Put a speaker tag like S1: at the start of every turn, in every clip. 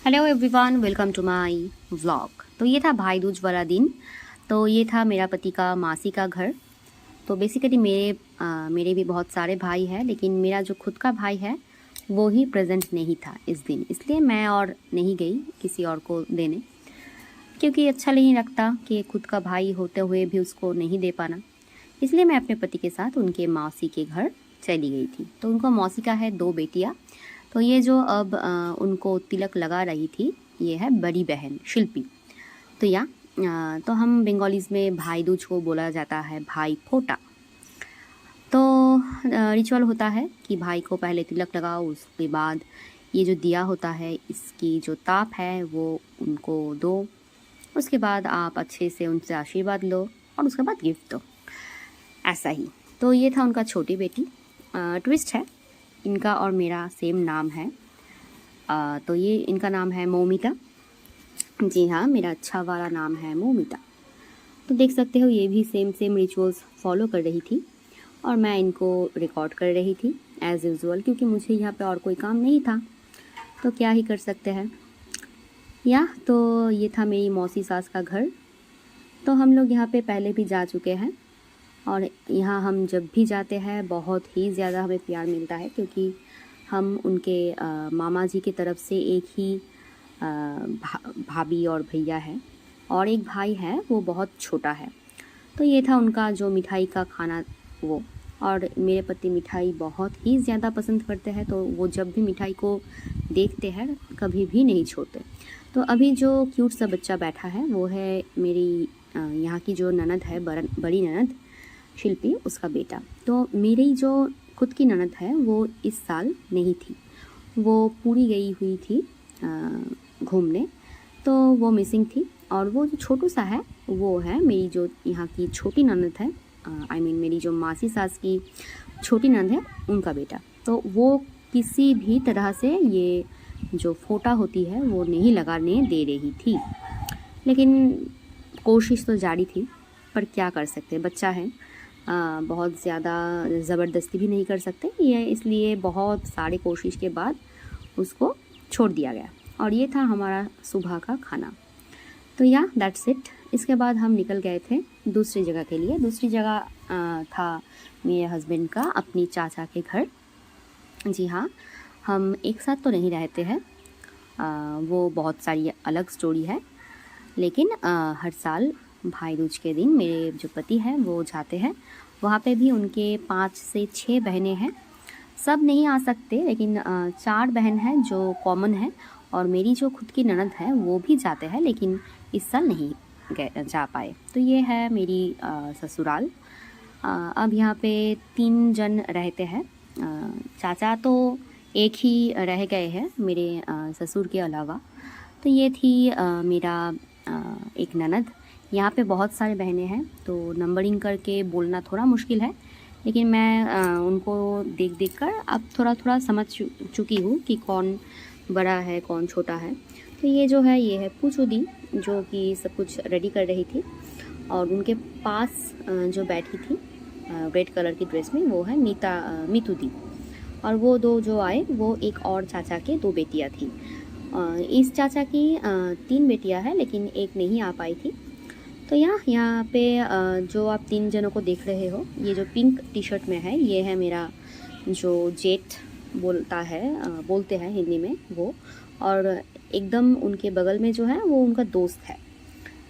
S1: Hello everyone, welcome to my vlog. तो ये था भाई दूज वाला दिन। तो ये था मेरा पति का मासी का घर। तो बेसिकली मेरे भी बहुत सारे भाई हैं, लेकिन मेरा जो खुद का भाई है वो ही प्रेजेंट नहीं था इस दिन, इसलिए मैं और नहीं गई किसी और को देने, क्योंकि अच्छा नहीं लगता कि खुद का भाई होते हुए भी उसको नहीं दे पाना। इसलिए मैं अपने पति के साथ उनके मौसी के घर चली गई थी। तो उनको मौसी का है 2 बेटियाँ। तो ये जो अब उनको तिलक लगा रही थी, ये है बड़ी बहन शिल्पी। तो तो हम बंगालीज़ में भाई दूज को बोला जाता है भाई फोटा। तो रिचुअल होता है कि भाई को पहले तिलक लगाओ, उसके बाद ये जो दिया होता है इसकी जो ताप है वो उनको दो। उसके बाद आप अच्छे से उनसे आशीर्वाद लो और उसके बाद गिफ्ट दो, ऐसा ही। तो ये था उनका छोटी बेटी। ट्विस्ट है, इनका और मेरा सेम नाम है। तो ये इनका नाम है मौमिता। जी हाँ, मेरा अच्छा वाला नाम है मौमिता। तो देख सकते हो ये भी सेम सेम रिचुअल्स फॉलो कर रही थी और मैं इनको रिकॉर्ड कर रही थी एज़ यूजुअल, क्योंकि मुझे यहाँ पे और कोई काम नहीं था, तो क्या ही कर सकते हैं। तो ये था मेरी मौसी सास का घर। तो हम लोग यहाँ पे पहले भी जा चुके हैं और यहाँ हम जब भी जाते हैं बहुत ही ज़्यादा हमें प्यार मिलता है, क्योंकि हम उनके मामा जी की तरफ से एक ही भाभी और भैया है, और एक भाई है वो बहुत छोटा है। तो ये था उनका जो मिठाई का खाना वो। और मेरे पति मिठाई बहुत ही ज़्यादा पसंद करते हैं, तो वो जब भी मिठाई को देखते हैं कभी भी नहीं छोड़ते। तो अभी जो क्यूट सा बच्चा बैठा है वो है मेरी यहाँ की जो ननद है, बड़ी ननद शिल्पी, उसका बेटा। तो मेरी जो खुद की ननद है वो इस साल नहीं थी, वो पूरी गई हुई थी घूमने, तो वो मिसिंग थी। और वो जो छोटू सा है वो है मेरी जो यहाँ की छोटी ननद है, मेरी जो मासी सास की छोटी ननद है उनका बेटा। तो वो किसी भी तरह से ये जो फोटा होती है वो नहीं लगाने दे रही थी, लेकिन कोशिश तो जारी थी। पर क्या कर सकते, बच्चा है, बहुत ज़्यादा ज़बरदस्ती भी नहीं कर सकते ये, इसलिए बहुत सारी कोशिश के बाद उसको छोड़ दिया गया। और ये था हमारा सुबह का खाना। तो दैट्स इट। इसके बाद हम निकल गए थे दूसरी जगह के लिए। दूसरी जगह था मेरे हस्बैंड का अपनी चाचा के घर। जी हाँ, हम एक साथ तो नहीं रहते हैं, वो बहुत सारी अलग स्टोरी है। लेकिन हर साल भाई दूज के दिन मेरे जो पति हैं वो जाते हैं वहाँ पे भी। उनके 5 से 6 बहनें हैं, सब नहीं आ सकते, लेकिन 4 बहन हैं जो कॉमन है, और मेरी जो खुद की ननद है वो भी जाते हैं, लेकिन इस साल नहीं जा पाए। तो ये है मेरी ससुराल। अब यहाँ पे 3 जन रहते हैं। चाचा तो एक ही रह गए हैं मेरे ससुर के अलावा। तो ये थी मेरा एक ननद। यहाँ पे बहुत सारे बहनें हैं, तो नंबरिंग करके बोलना थोड़ा मुश्किल है, लेकिन मैं उनको देख देख कर अब थोड़ा थोड़ा समझ चुकी हूँ कि कौन बड़ा है कौन छोटा है। तो ये जो है ये है पूछू दी, जो कि सब कुछ रेडी कर रही थी। और उनके पास जो बैठी थी रेड कलर की ड्रेस में, वो है मीतू दी। और वो 2 जो आए वो एक और चाचा के 2 बेटियां थी। इस चाचा की 3 बेटियां हैं, लेकिन एक नहीं आ पाई थी। तो यहाँ पे जो आप 3 जनों को देख रहे हो, ये जो पिंक टी शर्ट में है ये है मेरा जो जेठ बोलते हैं हिंदी में वो। और एकदम उनके बगल में जो है वो उनका दोस्त है।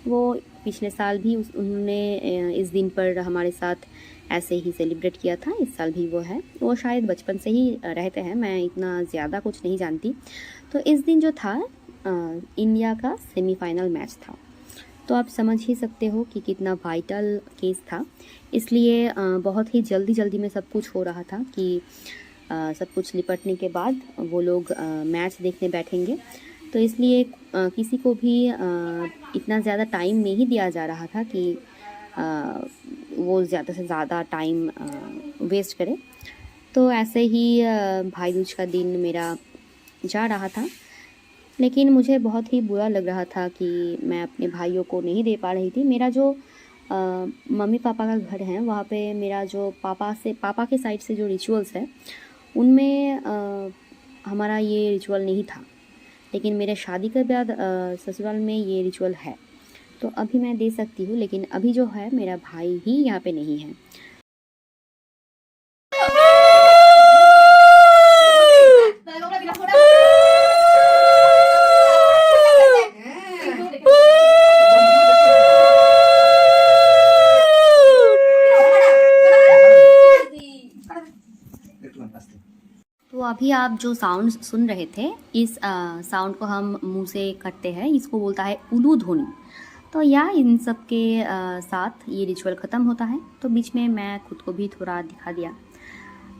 S1: वो पिछले साल भी उन्होंने इस दिन पर हमारे साथ ऐसे ही सेलिब्रेट किया था, इस साल भी वो है। वो शायद बचपन से ही रहते हैं, मैं इतना ज़्यादा कुछ नहीं जानती। तो इस दिन जो था इंडिया का सेमीफाइनल मैच था, तो आप समझ ही सकते हो कि कितना वाइटल केस था। इसलिए बहुत ही जल्दी जल्दी में सब कुछ हो रहा था कि सब कुछ निपटने के बाद वो लोग मैच देखने बैठेंगे। तो इसलिए किसी को भी इतना ज़्यादा टाइम नहीं दिया जा रहा था कि वो ज़्यादा से ज़्यादा टाइम वेस्ट करे। तो ऐसे ही भाई दूज का दिन मेरा जा रहा था, लेकिन मुझे बहुत ही बुरा लग रहा था कि मैं अपने भाइयों को नहीं दे पा रही थी। मेरा जो मम्मी पापा का घर है वहाँ पे मेरा जो पापा के साइड से जो रिचुअल्स है उनमें हमारा ये रिचुअल नहीं था लेकिन मेरे शादी के बाद ससुराल में ये रिचुअल है, तो अभी मैं दे सकती हूँ, लेकिन अभी जो है मेरा भाई ही यहाँ पे नहीं है। तो अभी आप जो साउंड सुन रहे थे, इस साउंड को हम मुंह से करते हैं, इसको बोलता है उलू ध्वनि। तो या इन सब के साथ ये रिचुअल ख़त्म होता है। तो बीच में मैं खुद को भी थोड़ा दिखा दिया,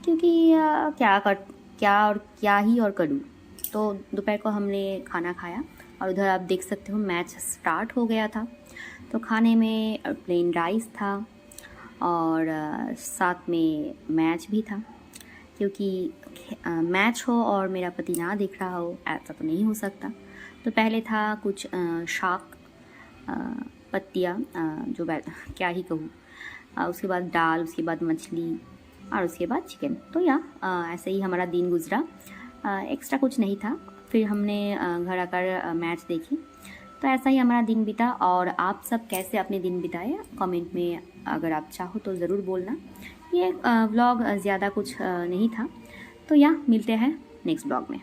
S1: क्योंकि क्या ही और करूँ। तो दोपहर को हमने खाना खाया और उधर आप देख सकते हो मैच स्टार्ट हो गया था। तो खाने में प्लेन राइस था और साथ में मैच भी था, क्योंकि मैच हो और मेरा पति ना दिख रहा हो, ऐसा तो नहीं हो सकता। तो पहले था कुछ शाक पत्तियाँ, जो क्या ही कहूँ, उसके बाद दाल, उसके बाद मछली और उसके बाद चिकन। तो ऐसे ही हमारा दिन गुजरा, एक्स्ट्रा कुछ नहीं था। फिर हमने घर आकर मैच देखी। तो ऐसा ही हमारा दिन बीता। और आप सब कैसे अपने दिन बिताए, कमेंट में अगर आप चाहो तो ज़रूर बोलना। ये व्लॉग ज़्यादा कुछ नहीं था। तो मिलते हैं नेक्स्ट ब्लॉग में।